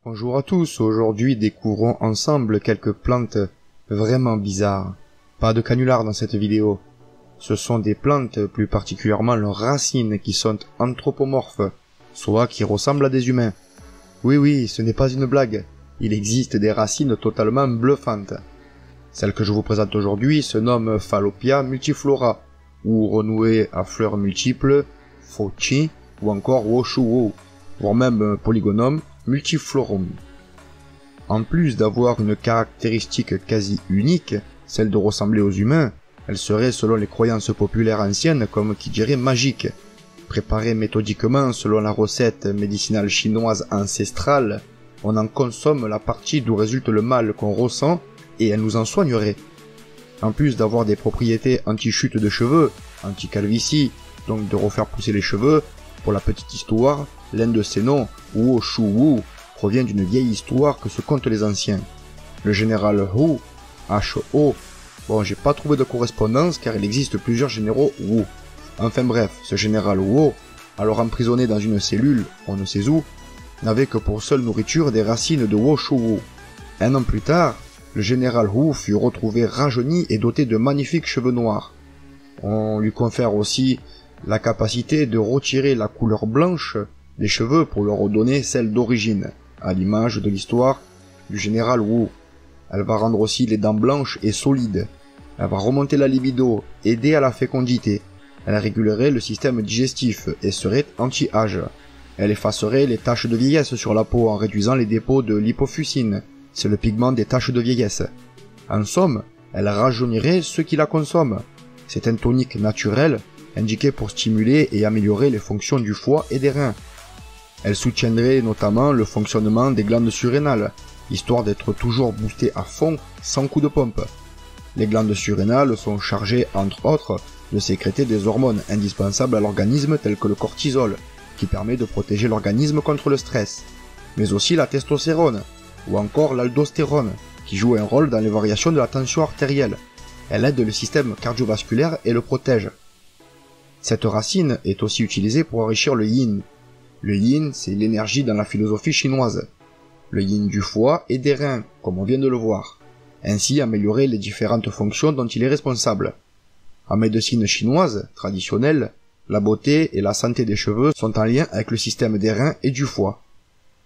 Bonjour à tous, aujourd'hui découvrons ensemble quelques plantes vraiment bizarres. Pas de canular dans cette vidéo. Ce sont des plantes, plus particulièrement leurs racines, qui sont anthropomorphes, soit qui ressemblent à des humains. Oui, ce n'est pas une blague, il existe des racines totalement bluffantes. Celle que je vous présente aujourd'hui se nomme Fallopia multiflora, ou renouée à fleurs multiples, Phoci, ou encore Woshuo, voire même Polygonum multiflorum. En plus d'avoir une caractéristique quasi unique, celle de ressembler aux humains, elle serait selon les croyances populaires anciennes comme qui dirait magique. Préparée méthodiquement selon la recette médicinale chinoise ancestrale, on en consomme la partie d'où résulte le mal qu'on ressent et elle nous en soignerait. En plus d'avoir des propriétés anti-chute de cheveux, anti-calvitie, donc de refaire pousser les cheveux, pour la petite histoire, l'un de ces noms, Woshuo, provient d'une vieille histoire que se content les anciens. Le général Hu, H-O, bon j'ai pas trouvé de correspondance car il existe plusieurs généraux Wu. Enfin bref, ce général Wu, alors emprisonné dans une cellule, on ne sait où, n'avait que pour seule nourriture des racines de Woshuo. Un an plus tard, le général Hu fut retrouvé rajeuni et doté de magnifiques cheveux noirs. On lui confère aussi la capacité de retirer la couleur blanche des cheveux pour leur redonner celle d'origine, à l'image de l'histoire du général Wu. Elle va rendre aussi les dents blanches et solides. Elle va remonter la libido, aider à la fécondité. Elle régulerait le système digestif et serait anti-âge. Elle effacerait les taches de vieillesse sur la peau en réduisant les dépôts de l'hypofuscine. C'est le pigment des taches de vieillesse. En somme, elle rajeunirait ceux qui la consomment. C'est un tonique naturel, indiqué pour stimuler et améliorer les fonctions du foie et des reins. Elle soutiendrait notamment le fonctionnement des glandes surrénales, histoire d'être toujours boostées à fond sans coup de pompe. Les glandes surrénales sont chargées, entre autres, de sécréter des hormones indispensables à l'organisme telles que le cortisol, qui permet de protéger l'organisme contre le stress, mais aussi la testostérone, ou encore l'aldostérone, qui joue un rôle dans les variations de la tension artérielle. Elle aide le système cardiovasculaire et le protège. Cette racine est aussi utilisée pour enrichir le yin. Le yin, c'est l'énergie dans la philosophie chinoise. Le yin du foie et des reins, comme on vient de le voir. Ainsi améliorer les différentes fonctions dont il est responsable. En médecine chinoise, traditionnelle, la beauté et la santé des cheveux sont en lien avec le système des reins et du foie.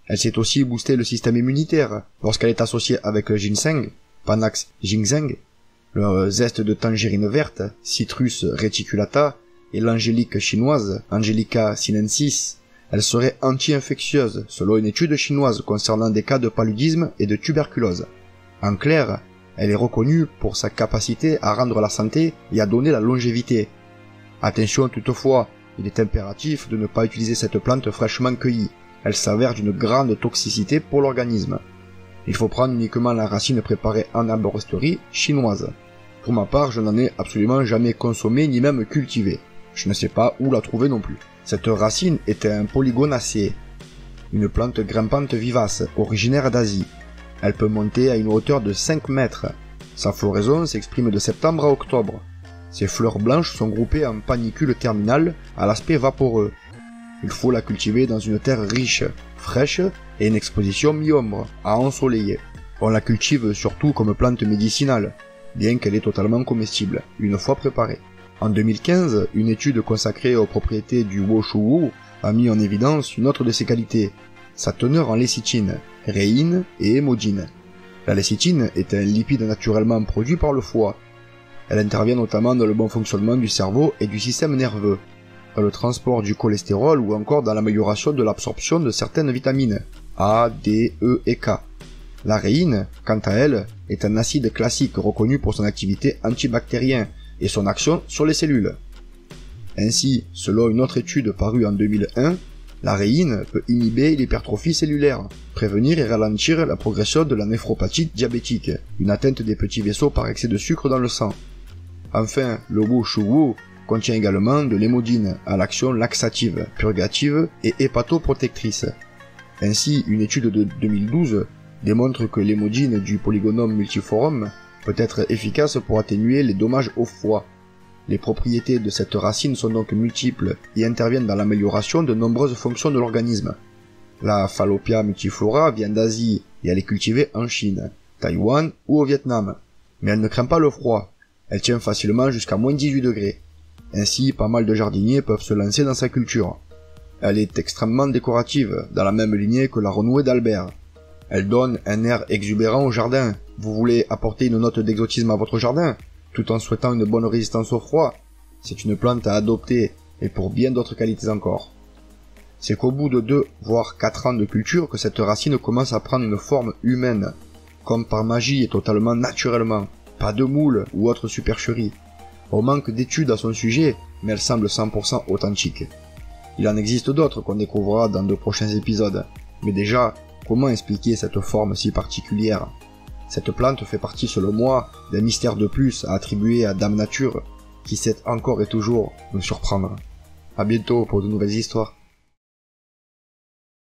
Elle sait aussi booster le système immunitaire lorsqu'elle est associée avec le ginseng, Panax ginseng, le zeste de tangerine verte, Citrus reticulata, et l'angélique chinoise, Angelica sinensis. Elle serait anti-infectieuse, selon une étude chinoise concernant des cas de paludisme et de tuberculose. En clair, elle est reconnue pour sa capacité à rendre la santé et à donner la longévité. Attention toutefois, il est impératif de ne pas utiliser cette plante fraîchement cueillie. Elle s'avère d'une grande toxicité pour l'organisme. Il faut prendre uniquement la racine préparée en herboristerie chinoise. Pour ma part, je n'en ai absolument jamais consommé ni même cultivé. Je ne sais pas où la trouver non plus. Cette racine est un Polygonacée, une plante grimpante vivace, originaire d'Asie. Elle peut monter à une hauteur de 5 mètres. Sa floraison s'exprime de septembre à octobre. Ses fleurs blanches sont groupées en panicules terminales à l'aspect vaporeux. Il faut la cultiver dans une terre riche, fraîche et une exposition mi-ombre, à ensoleiller. On la cultive surtout comme plante médicinale, bien qu'elle est totalement comestible, une fois préparée. En 2015, une étude consacrée aux propriétés du Woshuo a mis en évidence une autre de ses qualités, sa teneur en lécithine, réine et hémodine. La lécithine est un lipide naturellement produit par le foie. Elle intervient notamment dans le bon fonctionnement du cerveau et du système nerveux, dans le transport du cholestérol ou encore dans l'amélioration de l'absorption de certaines vitamines, A, D, E et K. La réine, quant à elle, est un acide classique reconnu pour son activité antibactérienne et son action sur les cellules. Ainsi, selon une autre étude parue en 2001, la réine peut inhiber l'hypertrophie cellulaire, prévenir et ralentir la progression de la néphropathie diabétique, une atteinte des petits vaisseaux par excès de sucre dans le sang. Enfin, le Woshuo contient également de l'hémodine à l'action laxative, purgative et hépatoprotectrice. Ainsi, une étude de 2012 démontre que l'hémodine du Polygonum multiflorum peut être efficace pour atténuer les dommages au foie. Les propriétés de cette racine sont donc multiples et interviennent dans l'amélioration de nombreuses fonctions de l'organisme. La Fallopia multiflora vient d'Asie et elle est cultivée en Chine, Taïwan ou au Vietnam. Mais elle ne craint pas le froid. Elle tient facilement jusqu'à moins 18 degrés. Ainsi, pas mal de jardiniers peuvent se lancer dans sa culture. Elle est extrêmement décorative, dans la même lignée que la renouée d'Albert. Elle donne un air exubérant au jardin. Vous voulez apporter une note d'exotisme à votre jardin, tout en souhaitant une bonne résistance au froid. C'est une plante à adopter, et pour bien d'autres qualités encore. C'est qu'au bout de 2 voire 4 ans de culture que cette racine commence à prendre une forme humaine, comme par magie et totalement naturellement, pas de moule ou autre supercherie. On manque d'études à son sujet, mais elle semble 100% authentique. Il en existe d'autres qu'on découvrira dans de prochains épisodes, mais déjà, comment expliquer cette forme si particulière? Cette plante fait partie, selon moi, d'un mystère de plus à attribuer à Dame Nature, qui sait encore et toujours nous surprendre. À bientôt pour de nouvelles histoires.